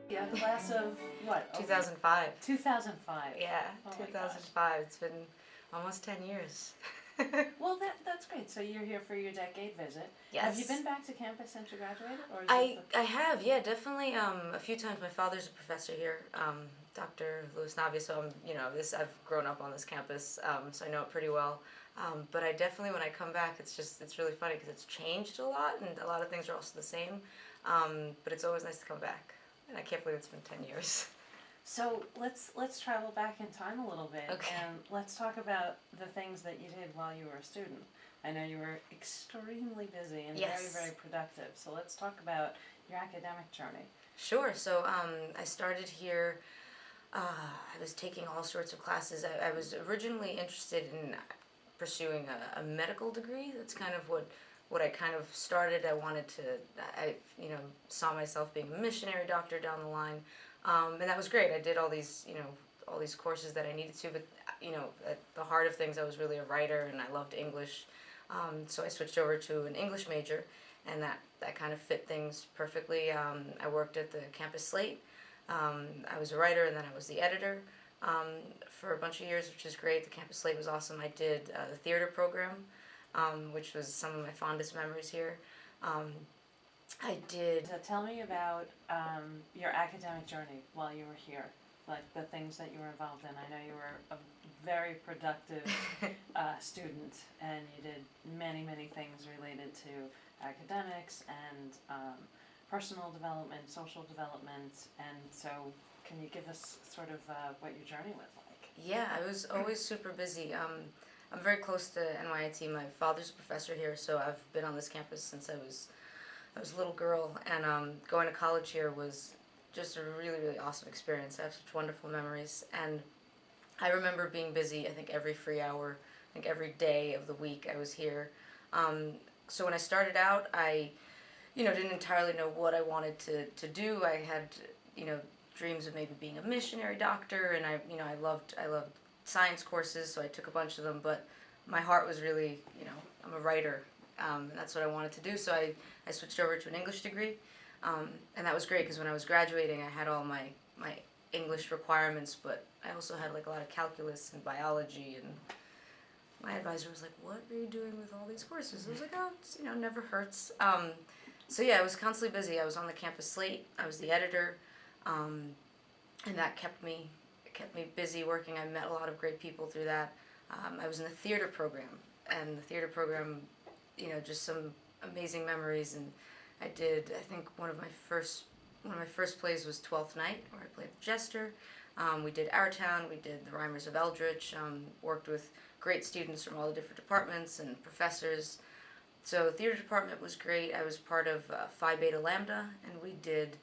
Yeah, class of what? 2005. 2005. Yeah, Oh my 2005. It's been almost 10 years. Well, that's great. So you're here for your decade visit. Yes. Have you been back to campus since you graduated, or is I have, yeah, definitely a few times. My father's a professor here, Dr. Louis Navia, so I've grown up on this campus, so I know it pretty well. But I definitely, when I come back, it's really funny because it's changed a lot, and a lot of things are also the same. But it's always nice to come back, and I can't believe it's been 10 years. So let's travel back in time a little bit, Okay. and let's talk about the things that you did while you were a student. I know you were extremely busy and Yes. very productive. So let's talk about your academic journey. Sure. So I started here. I was taking all sorts of classes. I was originally interested in pursuing a medical degree. That's kind of what I kind of started. I wanted to. Saw myself being a missionary doctor down the line, and that was great. I did all these courses that I needed to. But at the heart of things, I was really a writer, and I loved English. So I switched over to an English major, and that kind of fit things perfectly. I worked at the campus slate. I was a writer, and then I was the editor for a bunch of years, which is great. The campus slate was awesome. I did the theater program, which was some of my fondest memories here. I did. So tell me about your academic journey while you were here, like the things that you were involved in. I know you were a very productive student, and you did many things related to academics and personal development, social development, and so can you give us sort of what your journey was like? Yeah, I was always super busy. I'm very close to NYIT. My father's a professor here, so I've been on this campus since I was a little girl, and going to college here was just a really awesome experience. I have such wonderful memories, and I remember being busy. I think every free hour, I think every day of the week I was here. So when I started out, I didn't entirely know what I wanted to do. I had dreams of maybe being a missionary doctor, and I loved science courses, so I took a bunch of them. But my heart was really, I'm a writer, and that's what I wanted to do. So I switched over to an English degree, and that was great because when I was graduating, I had all my English requirements, but I also had like a lot of calculus and biology, and my advisor was like, "What are you doing with all these courses?" I was like, "Oh, it's, never hurts." So yeah, I was constantly busy. I was on the campus slate. I was the editor, and that kept me busy working. I met a lot of great people through that. I was in the theater program, and the theater program, just some amazing memories. And I think one of my first plays was Twelfth Night, where I played the jester. We did Our Town. We did The Rhymers of Eldritch. Worked with great students from all the different departments and professors. So the theater department was great. I was part of Phi Beta Lambda, and we did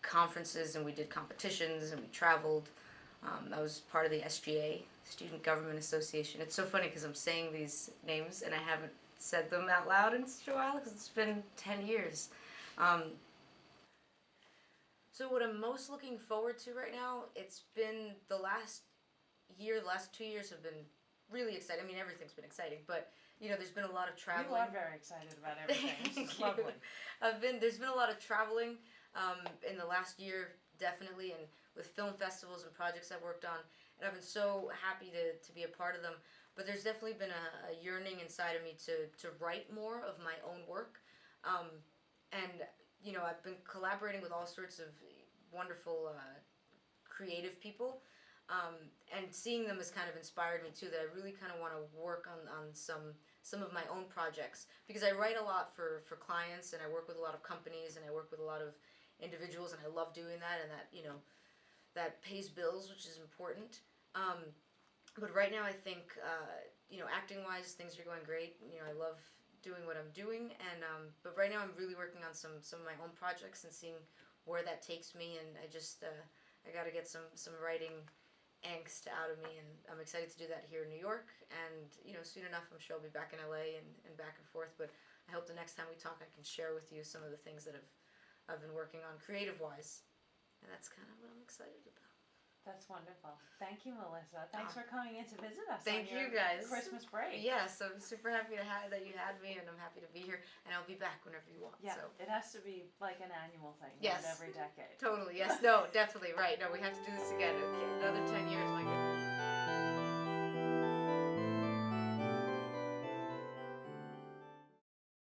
conferences, and we did competitions, and we traveled. I was part of the SGA, Student Government Association. It's so funny because I'm saying these names and I haven't said them out loud in such a while because it's been 10 years. So what I'm most looking forward to right now, it's been the last 2 years have been really exciting. I mean, everything's been exciting, but there's been a lot of traveling. You are very excited about everything. This is lovely. There's been a lot of traveling in the last year, definitely, and with film festivals and projects I've worked on, and I've been so happy to be a part of them. But there's definitely been a yearning inside of me to write more of my own work, and I've been collaborating with all sorts of wonderful creative people. And seeing them has kind of inspired me too. That I really kind of want to work on some of my own projects because I write a lot for clients, and I work with a lot of companies, and I work with a lot of individuals, and I love doing that, and that that pays bills, which is important. But right now I think acting wise things are going great. I love doing what I'm doing, and but right now I'm really working on some of my own projects and seeing where that takes me, and I got to get some writing angst out of me, and I'm excited to do that here in New York, and soon enough I'm sure I'll be back in LA and back and forth, but I hope the next time we talk I can share with you some of the things that I've been working on creative wise, and that's kind of what I'm excited about. That's wonderful. Thank you, Melissa. Thanks for coming in to visit us. Thank on your you, guys. Christmas break. Yes, I'm super happy that you had me, and I'm happy to be here, and I'll be back whenever you want. Yeah, So. it has to be like an annual thing, Yes. not every decade. Totally. Yes. No. Definitely. Right. No. We have to do this again. Okay, another 10 years. My goodness.